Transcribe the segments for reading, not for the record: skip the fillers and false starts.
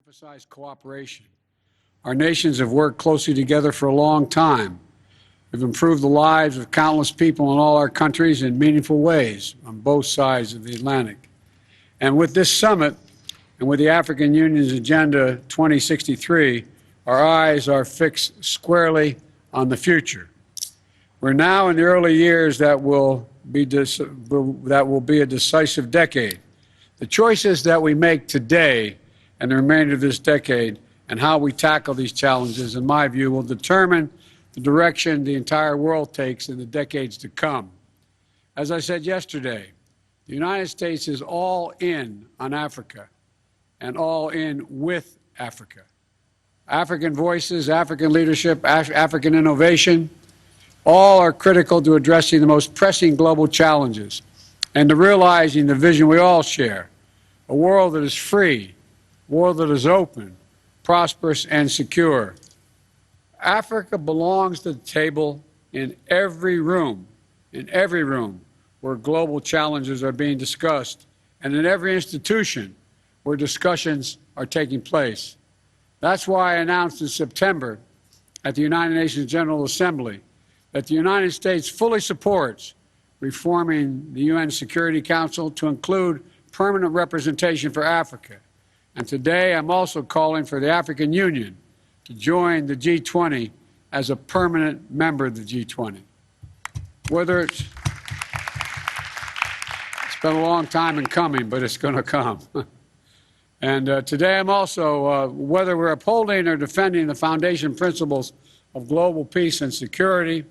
emphasize cooperation. Our nations have worked closely together for a long time. We've improved the lives of countless people in all our countries in meaningful ways on both sides of the Atlantic. And with this summit, and with the African Union's Agenda 2063, our eyes are fixed squarely on the future. We're now in the early years that will be a decisive decade. The choices that we make today and the remainder of this decade and how we tackle these challenges, in my view, will determine the direction the entire world takes in the decades to come. As I said yesterday, the United States is all in on Africa and all in with Africa. African voices, African leadership, African innovation, all are critical to addressing the most pressing global challenges and to realizing the vision we all share, a world that is free, a world that is open, prosperous, and secure. Africa belongs to the table in every room where global challenges are being discussed, and in every institution where discussions are taking place. That's why I announced in September at the United Nations General Assembly that the United States fully supports reforming the UN Security Council to include permanent representation for Africa. And today I'm also calling for the African Union to join the G20 as a permanent member of the G20. It's been a long time in coming, but it's going to come. And today I'm also, whether we're upholding or defending the foundation principles of global peace and security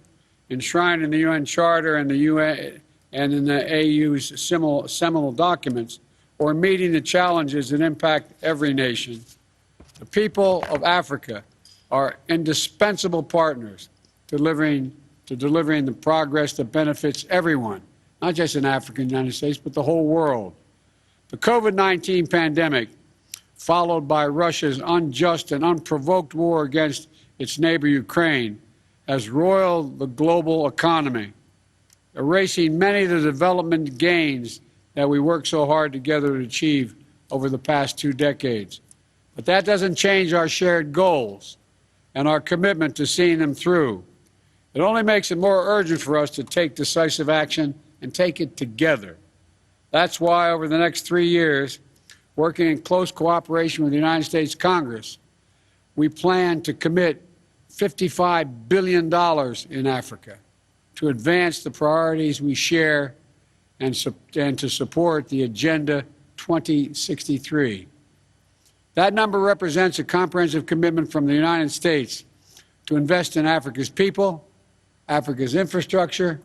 enshrined in the UN Charter and the UN and in the AU's seminal documents, or meeting the challenges that impact every nation, the people of Africa are indispensable partners delivering the progress that benefits everyone, not just in Africa and the United States, but the whole world. The COVID-19 pandemic, followed by Russia's unjust and unprovoked war against its neighbor Ukraine, has roiled the global economy, erasing many of the development gains that we worked so hard together to achieve over the past 2 decades. But that doesn't change our shared goals and our commitment to seeing them through. It only makes it more urgent for us to take decisive action and take it together. That's why over the next 3 years, working in close cooperation with the United States Congress, we plan to commit $55 billion in Africa to advance the priorities we share and to support the Agenda 2063. That number represents a comprehensive commitment from the United States to invest in Africa's people, Africa's infrastructure,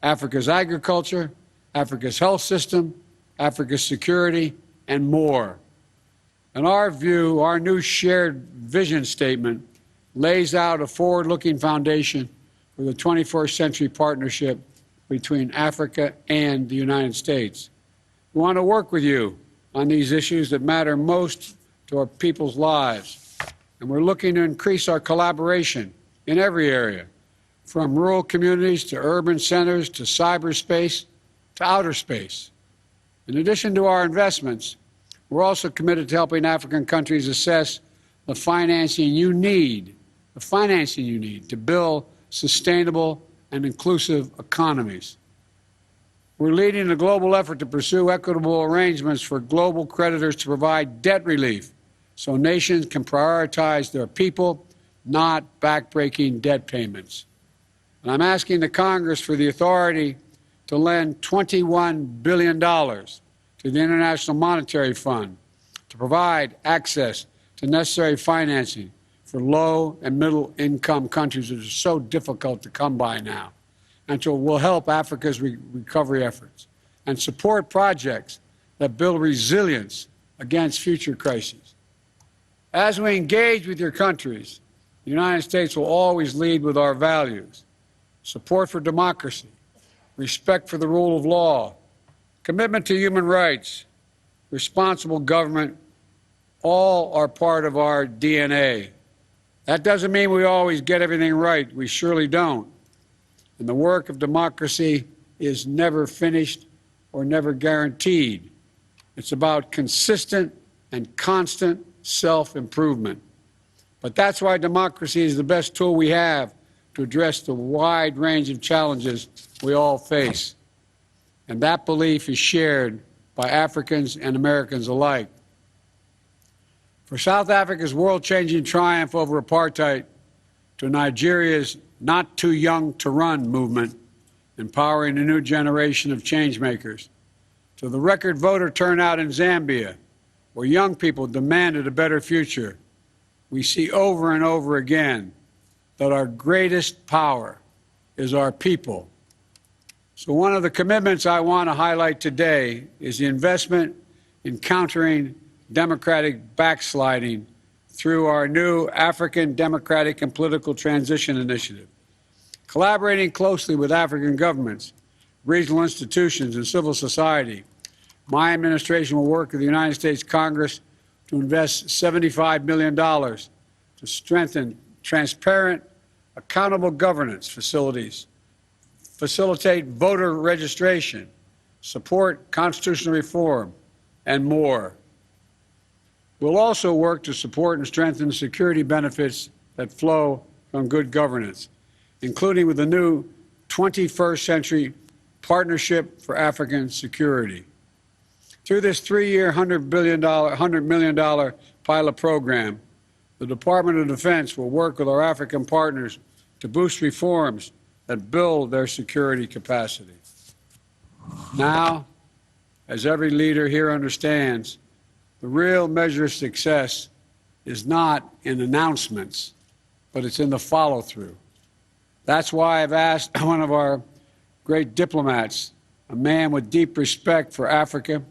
Africa's agriculture, Africa's health system, Africa's security, and more. In our view, our new shared vision statement lays out a forward-looking foundation for the 21st century partnership between Africa and the United States. We want to work with you on these issues that matter most to our people's lives, and we're looking to increase our collaboration in every area, from rural communities to urban centers to cyberspace to outer space. In addition to our investments, we're also committed to helping African countries assess the financing you need to build sustainable and inclusive economies. We're leading a global effort to pursue equitable arrangements for global creditors to provide debt relief so nations can prioritize their people, not backbreaking debt payments. And I'm asking the Congress for the authority to lend $21 billion to the International Monetary Fund to provide access to necessary financing for low and middle income countries that are so difficult to come by now, and will help Africa's recovery efforts and support projects that build resilience against future crises. As we engage with your countries, the United States will always lead with our values: support for democracy, respect for the rule of law, commitment to human rights, responsible government. All are part of our DNA. That doesn't mean we always get everything right. We surely don't. And the work of democracy is never finished or never guaranteed. It's about consistent and constant self-improvement. But that's why democracy is the best tool we have to address the wide range of challenges we all face. And that belief is shared by Africans and Americans alike. For South Africa's world-changing triumph over apartheid, to Nigeria's not too young to run movement, empowering a new generation of changemakers, to the record voter turnout in Zambia, where young people demanded a better future, we see over and over again that our greatest power is our people. So one of the commitments I want to highlight today is the investment in countering democratic backsliding through our new African Democratic and Political Transition Initiative. Collaborating closely with African governments, regional institutions, and civil society, my administration will work with the United States Congress to invest $75 million to strengthen transparent, accountable governance facilities, facilitate voter registration, support constitutional reform, and more. We'll also work to support and strengthen security benefits that flow from good governance, including with the new 21st Century Partnership for African Security. Through this three-year, $100 million pilot program, the Department of Defense will work with our African partners to boost reforms that build their security capacity. Now, as every leader here understands, the real measure of success is not in announcements, but it's in the follow-through. That's why I've asked one of our great diplomats, a man with deep respect for Africa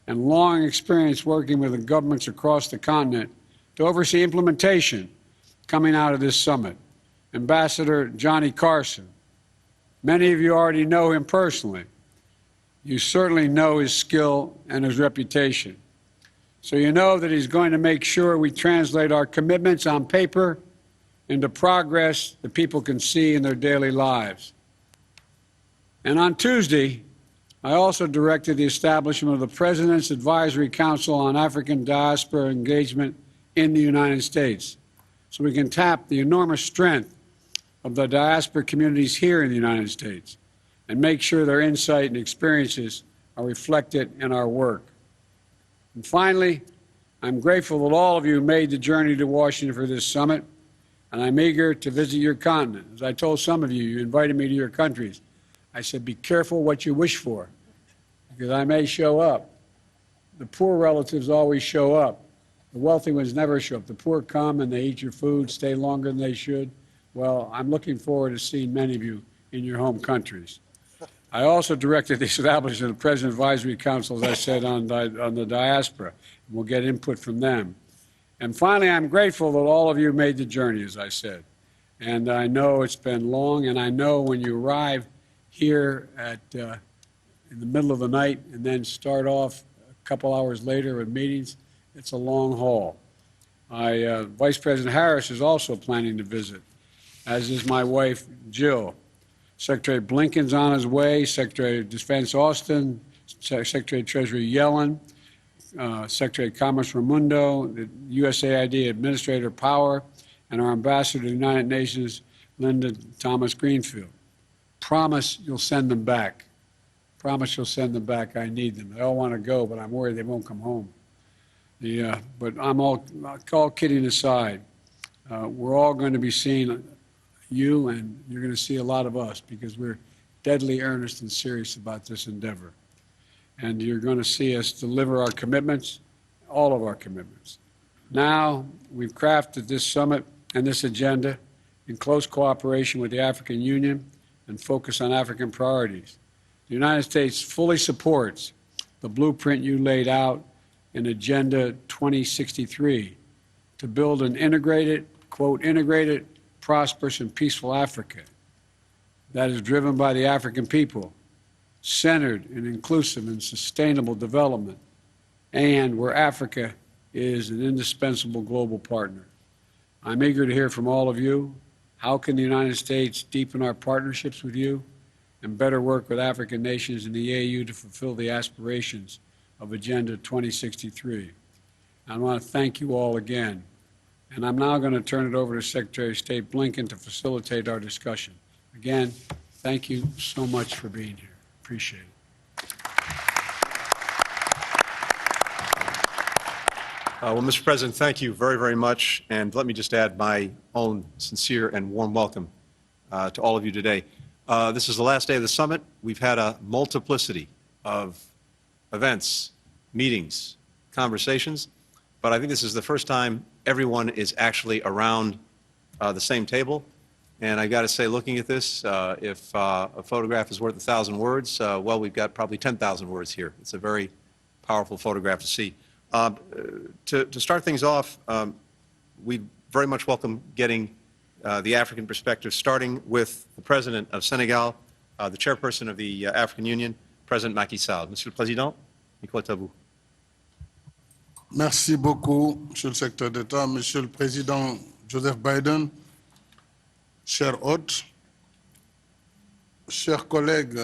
and long experience working with the governments across the continent, to oversee implementation coming out of this summit, Ambassador Johnny Carson. Many of you already know him personally. You certainly know his skill and his reputation. So you know that he's going to make sure we translate our commitments on paper into progress that people can see in their daily lives. And on Tuesday, I also directed the establishment of the President's Advisory Council on African Diaspora Engagement in the United States, so we can tap the enormous strength of the diaspora communities here in the United States and make sure their insight and experiences are reflected in our work. And finally, I'm grateful that all of you made the journey to Washington for this summit, and I'm eager to visit your continent. As I told some of you, you invited me to your countries. I said, be careful what you wish for, because I may show up. The poor relatives always show up. The wealthy ones never show up. The poor come and they eat your food, stay longer than they should. Well, I'm looking forward to seeing many of you in your home countries. I also directed the establishment of the President Advisory Council, as I said, on the diaspora. We'll get input from them. And finally, I'm grateful that all of you made the journey, as I said. And I know it's been long, and I know when you arrive here in the middle of the night and then start off a couple hours later with meetings, it's a long haul. Vice President Harris is also planning to visit, as is my wife, Jill. Secretary Blinken's on his way, Secretary of Defense Austin, Secretary of Treasury Yellen, Secretary of Commerce Raimundo, the USAID Administrator Power, and our Ambassador to the United Nations, Linda Thomas Greenfield. Promise you'll send them back. Promise you'll send them back. I need them. They all want to go, but I'm worried they won't come home. But I'm all kidding aside. We're all going to be seeing you, and you're going to see a lot of us, because we're deadly earnest and serious about this endeavor. And you're going to see us deliver our commitments, all of our commitments. Now, we've crafted this summit and this agenda in close cooperation with the African Union and focus on African priorities. The United States fully supports the blueprint you laid out in Agenda 2063 to build an integrated, quote, integrated, prosperous, and peaceful Africa that is driven by the African people, centered in inclusive and sustainable development, and where Africa is an indispensable global partner. I'm eager to hear from all of you. How can the United States deepen our partnerships with you and better work with African nations in the AU to fulfill the aspirations of Agenda 2063? I want to thank you all again. And I'm now going to turn it over to Secretary of State Blinken to facilitate our discussion. Again, thank you so much for being here. Appreciate it. Well, Mr. President, thank you very, very much. And let me just add my own sincere and warm welcome to all of you today. This is the last day of the summit. We've had a multiplicity of events, meetings, conversations, but I think this is the first time everyone is actually around the same table. And I got to say, looking at this, if a photograph is worth 1,000 words, well, we've got probably 10,000 words here. It's a very powerful photograph to see. To start things off, we very much welcome getting the African perspective, starting with the President of Senegal, the Chairperson of the African Union, President Macky Sall. Monsieur le Président, micro est à vous. Merci beaucoup, Monsieur le Secrétaire d'État, Monsieur le Président Joseph Biden, chers hôtes, chers collègues,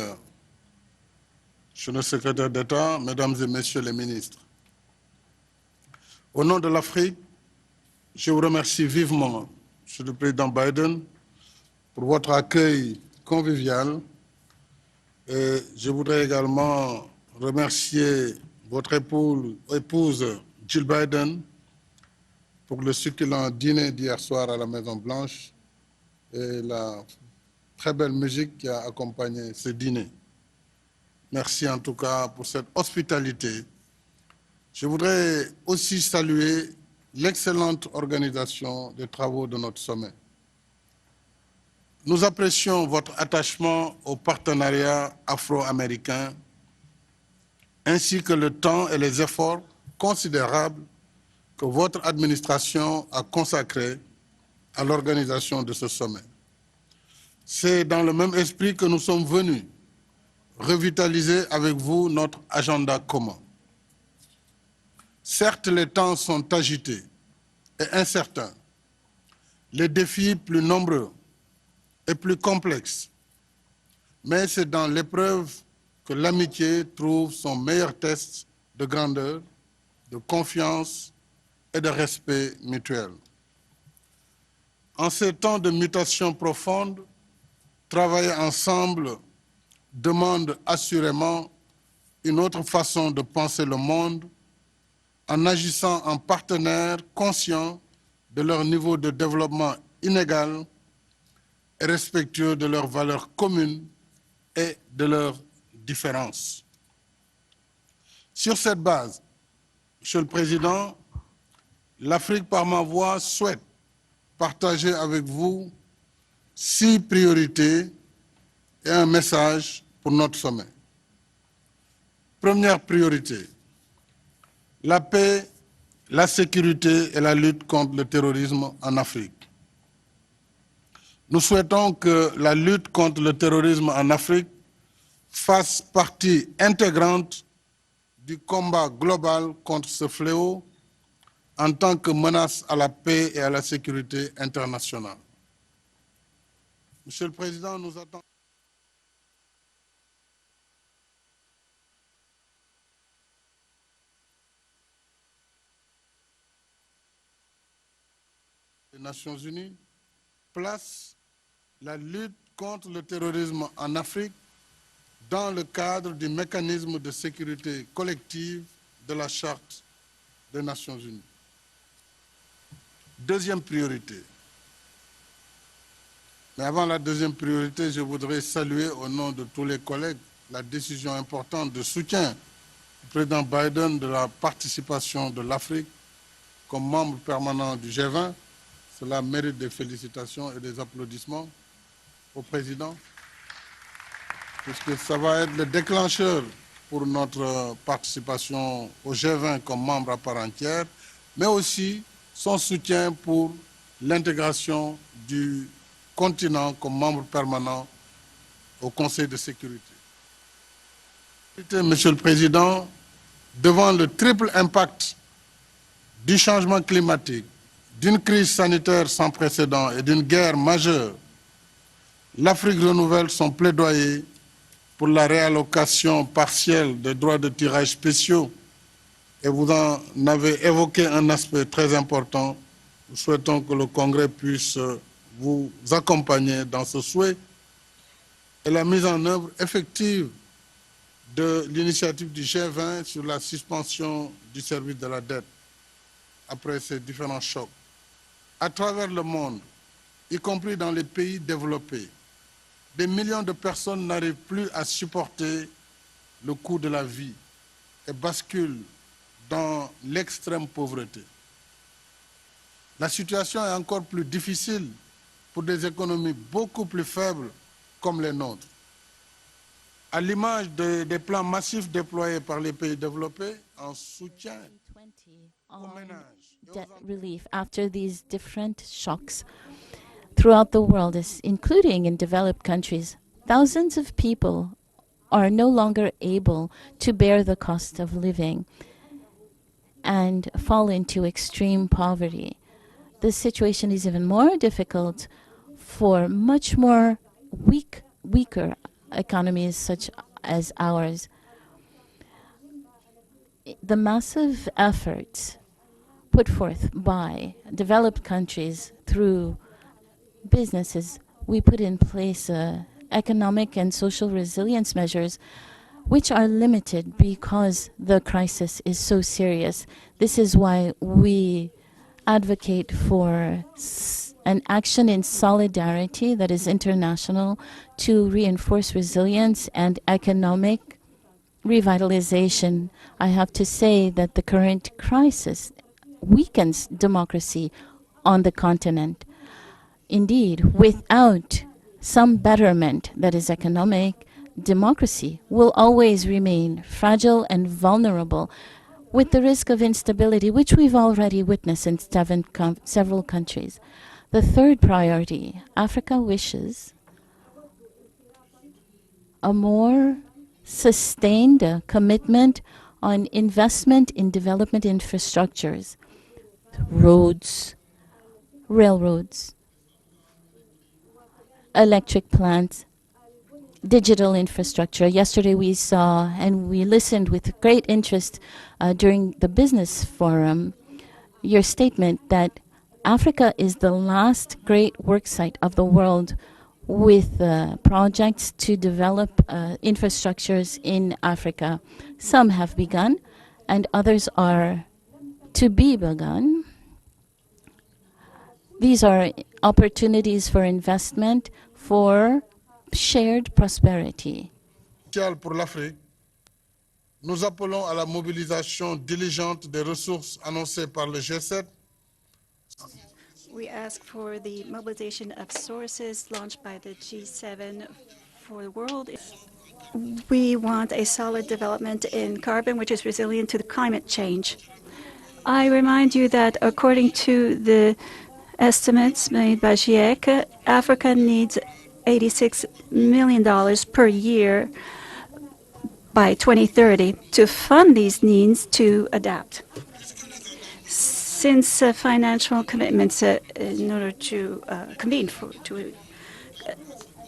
Monsieur le Secrétaire d'État, Mesdames et Messieurs les ministres. Au nom de l'Afrique, je vous remercie vivement, Monsieur le Président Biden, pour votre accueil convivial. Et je voudrais également remercier votre épouse Jill Biden pour le succulent dîner d'hier soir à la Maison-Blanche et la très belle musique qui a accompagné ce dîner. Merci en tout cas pour cette hospitalité. Je voudrais aussi saluer l'excellente organisation des travaux de notre sommet. Nous apprécions votre attachement au partenariat afro-américain ainsi que le temps et les efforts considérables que votre administration a consacrés à l'organisation de ce sommet. C'est dans le même esprit que nous sommes venus revitaliser avec vous notre agenda commun. Certes, les temps sont agités et incertains, les défis plus nombreux et plus complexes, mais c'est dans l'épreuve que l'amitié trouve son meilleur test de grandeur, de confiance et de respect mutuel. En ces temps de mutation profonde, travailler ensemble demande assurément une autre façon de penser le monde en agissant en partenaires conscients de leur niveau de développement inégal et respectueux de leurs valeurs communes et de leurs différences. Sur cette base, Monsieur le Président, l'Afrique par ma voix souhaite partager avec vous 6 priorités et un message pour notre sommet. Première priorité, la paix, la sécurité et la lutte contre le terrorisme en Afrique. Nous souhaitons que la lutte contre le terrorisme en Afrique fasse partie intégrante du combat global contre ce fléau en tant que menace à la paix et à la sécurité internationale. Monsieur le Président, nous attendons les Nations Unies place la lutte contre le terrorisme en Afrique dans le cadre du mécanisme de sécurité collective de la Charte des Nations Unies. Deuxième priorité. Mais avant la deuxième priorité, je voudrais saluer au nom de tous les collègues la décision importante de soutien du président Biden de la participation de l'Afrique comme membre permanent du G20. Cela mérite des félicitations et des applaudissements au président, puisque ça va être le déclencheur pour notre participation au G20 comme membre à part entière, mais aussi son soutien pour l'intégration du continent comme membre permanent au Conseil de sécurité. Monsieur le Président, devant le triple impact du changement climatique, d'une crise sanitaire sans précédent et d'une guerre majeure, l'Afrique renouvelle son plaidoyer pour la réallocation partielle des droits de tirage spéciaux Et vous en avez évoqué un aspect très important. Nous souhaitons que le Congrès puisse vous accompagner dans ce souhait et la mise en œuvre effective de l'initiative du G20 sur la suspension du service de la dette après ces différents chocs. À travers le monde, y compris dans les pays développés, des millions de personnes n'arrivent plus à supporter le coût de la vie et basculent dans l'extrême pauvreté. La situation est encore plus difficile pour des économies beaucoup plus faibles comme les nôtres. À l'image des plans massifs déployés par les pays développés en soutien aux ménages et aux Debt entreprises. relief after these different shocks throughout the world, including in developed countries. Thousands of people are no longer able to bear the cost of living and fall into extreme poverty. This situation is even more difficult for much more weaker economies such as ours. The massive efforts put forth by developed countries through businesses, we put in place economic and social resilience measures which are limited because the crisis is so serious. This is why we advocate for an action in solidarity that is international to reinforce resilience and economic revitalization. I have to say that the current crisis weakens democracy on the continent. Indeed, without some betterment that is economic, democracy will always remain fragile and vulnerable, with the risk of instability, which we've already witnessed in several countries. The third priority, Africa wishes a more sustained commitment on investment in development infrastructures, roads, railroads, electric plants, digital infrastructure. Yesterday we saw and we listened with great interest during the business forum your statement that Africa is the last great worksite of the world with projects to develop infrastructures in Africa. Some have begun and others are to be begun. These are opportunities for investment for shared prosperity. Pour l'Afrique, nous appelons à la mobilisation diligente des ressources annoncées par le G7. We ask for the mobilization of sources launched by the G7 for the world. We want a solid development in carbon, which is resilient to the climate change. I remind you that according to the estimates made by GIEC, Africa needs $86 million per year by 2030 to fund these needs to adapt. Since financial commitments in order to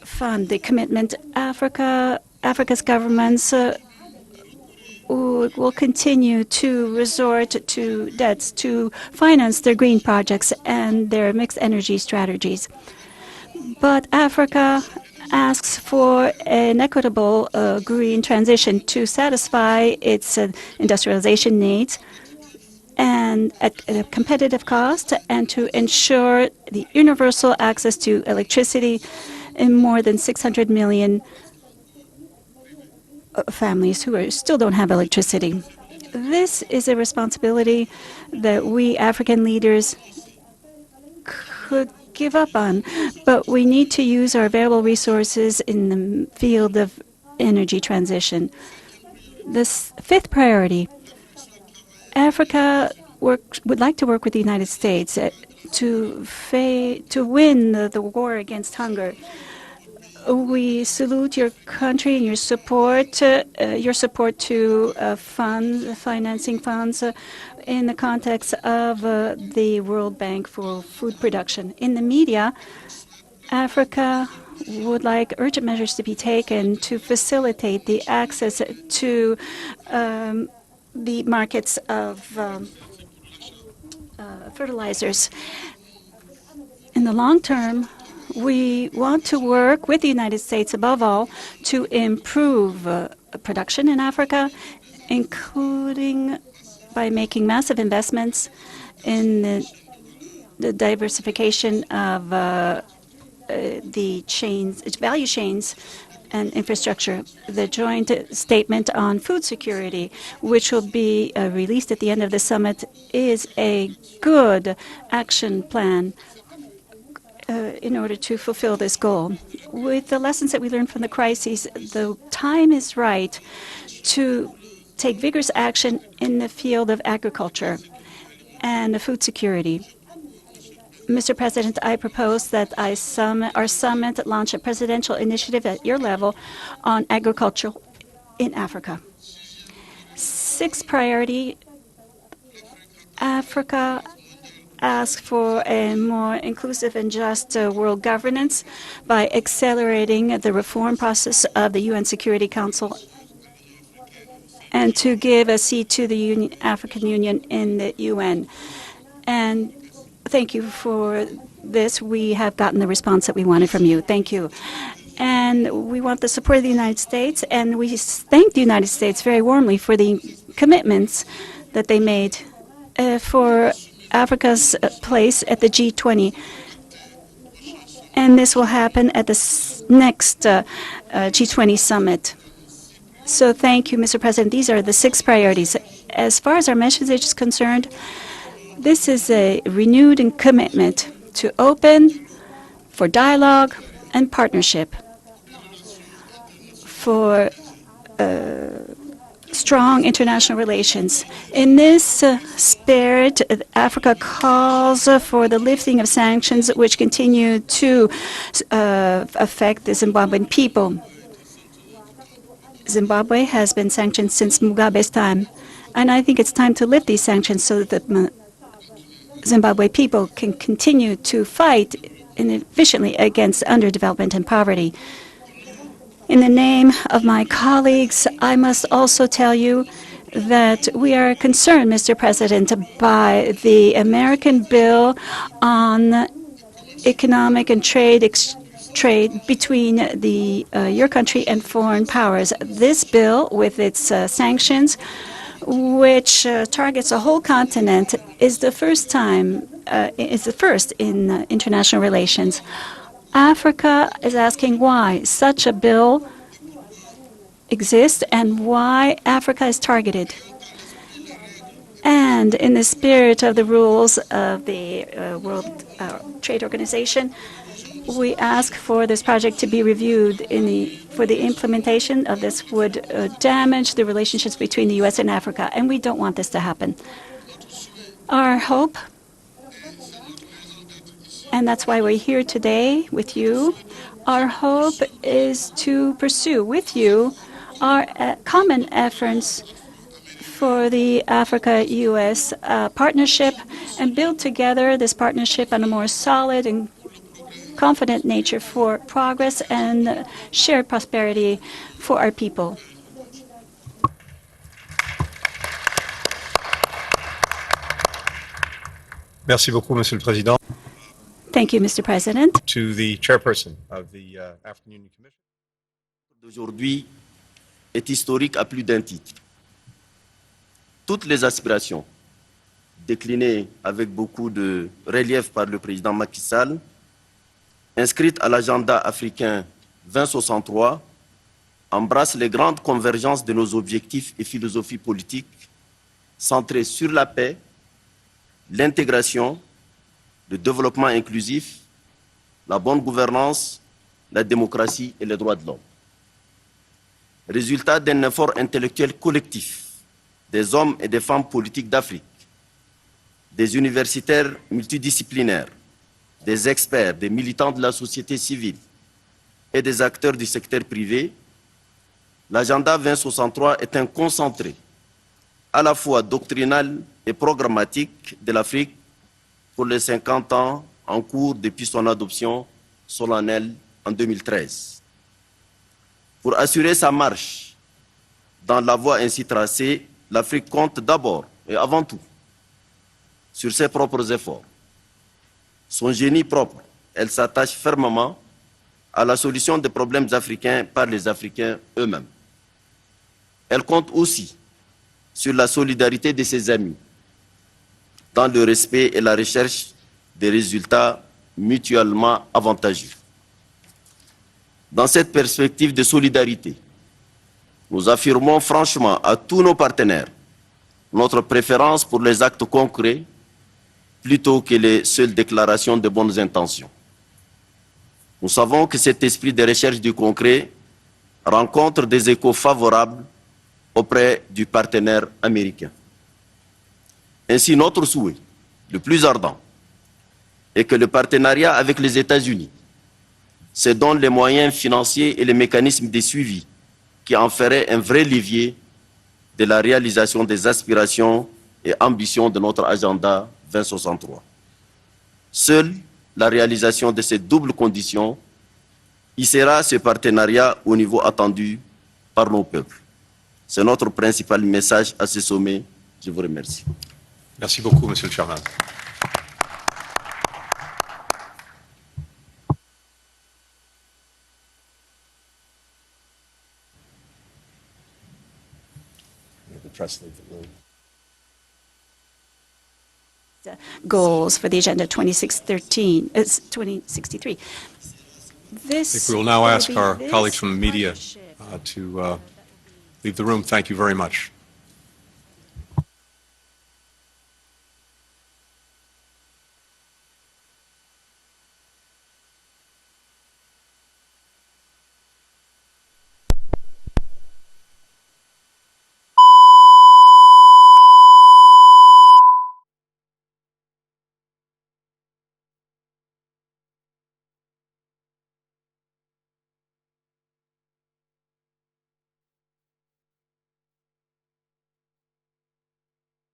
fund the commitment, Africa's governments will continue to resort to debts to finance their green projects and their mixed energy strategies. But Africa asks for an equitable green transition to satisfy its industrialization needs and at a competitive cost, and to ensure the universal access to electricity in more than 600 million families who still don't have electricity. This is a responsibility that we African leaders could give up on, but we need to use our available resources in the field of energy transition. This fifth priority, Africa would like to work with the United States to win the war against hunger. We salute your country and your support to financing funds in the context of the World Bank for food production. In the media, Africa would like urgent measures to be taken to facilitate the access to the markets of fertilizers. In the long term, we want to work with the United States, above all, to improve production in Africa, including by making massive investments in the diversification of the value chains and infrastructure. The joint statement on food security, which will be released at the end of the summit, is a good action plan in order to fulfill this goal. With the lessons that we learned from the crises, the time is right to take vigorous action in the field of agriculture and food security. Mr. President, I propose that our summit launch a presidential initiative at your level on agriculture in Africa. Sixth priority, Africa asks for a more inclusive and just world governance by accelerating the reform process of the UN Security Council and to give a seat to the African Union in the UN. And thank you for this. We have gotten the response that we wanted from you. Thank you. And we want the support of the United States, and we thank the United States very warmly for the commitments that they made for Africa's place at the G20. And this will happen at the next G20 summit. So thank you, Mr. President. These are the 6 priorities. As far as our message is concerned, this is a renewed commitment to open, for dialogue and partnership, for strong international relations. In this spirit, Africa calls for the lifting of sanctions which continue to affect the Zimbabwean people. Zimbabwe has been sanctioned since Mugabe's time, and I think it's time to lift these sanctions so that the Zimbabwe people can continue to fight efficiently against underdevelopment and poverty. In the name of my colleagues, I must also tell you that we are concerned, Mr. President, by the American bill on economic and trade between your country and foreign powers. This bill, with its sanctions, which targets a whole continent, is the first in international relations. Africa is asking why such a bill exists and why Africa is targeted. And in the spirit of the rules of the World Trade Organization, we ask for this project to be reviewed for the implementation of this would damage the relationships between the U.S. and Africa, and we don't want this to happen. Our hope, and that's why we're here today with you, our hope is to pursue with you our common efforts for the Africa-U.S. partnership and build together this partnership on a more solid and confident nature for progress and shared prosperity for our people. Merci beaucoup, Monsieur le Président. Thank you, Mr. President. To the chairperson of the African Union Commission. D'aujourd'hui est historique à plus d'un titre. Toutes les aspirations, déclinées avec beaucoup de relief par le président Macky Sall, inscrites à l'agenda africain 2063, embrassent les grandes convergences de nos objectifs et philosophies politiques centrées sur la paix, l'intégration, le développement inclusif, la bonne gouvernance, la démocratie et les droits de l'homme. Résultat d'un effort intellectuel collectif des hommes et des femmes politiques d'Afrique, des universitaires multidisciplinaires, des experts, des militants de la société civile et des acteurs du secteur privé, l'agenda 2063 est un concentré à la fois doctrinal et programmatique de l'Afrique pour les 50 ans en cours depuis son adoption solennelle en 2013. Pour assurer sa marche dans la voie ainsi tracée, l'Afrique compte d'abord et avant tout sur ses propres efforts. Son génie propre, elle s'attache fermement à la solution des problèmes africains par les Africains eux-mêmes. Elle compte aussi sur la solidarité de ses amis, dans le respect et la recherche des résultats mutuellement avantageux. Dans cette perspective de solidarité, nous affirmons franchement à tous nos partenaires notre préférence pour les actes concrets plutôt que les seules déclarations de bonnes intentions. Nous savons que cet esprit de recherche du concret rencontre des échos favorables auprès du partenaire américain. Ainsi, notre souhait, le plus ardent, est que le partenariat avec les États-Unis se donne les moyens financiers et les mécanismes de suivi qui en feraient un vrai levier de la réalisation des aspirations et ambitions de notre agenda 2063. Seule la réalisation de ces doubles conditions hissera ce partenariat au niveau attendu par nos peuples. C'est notre principal message à ce sommet. Je vous remercie. Merci beaucoup, Monsieur le Chairman. Goals for the Agenda 2063. I think we will now ask our colleagues from the media to leave the room. Thank you very much.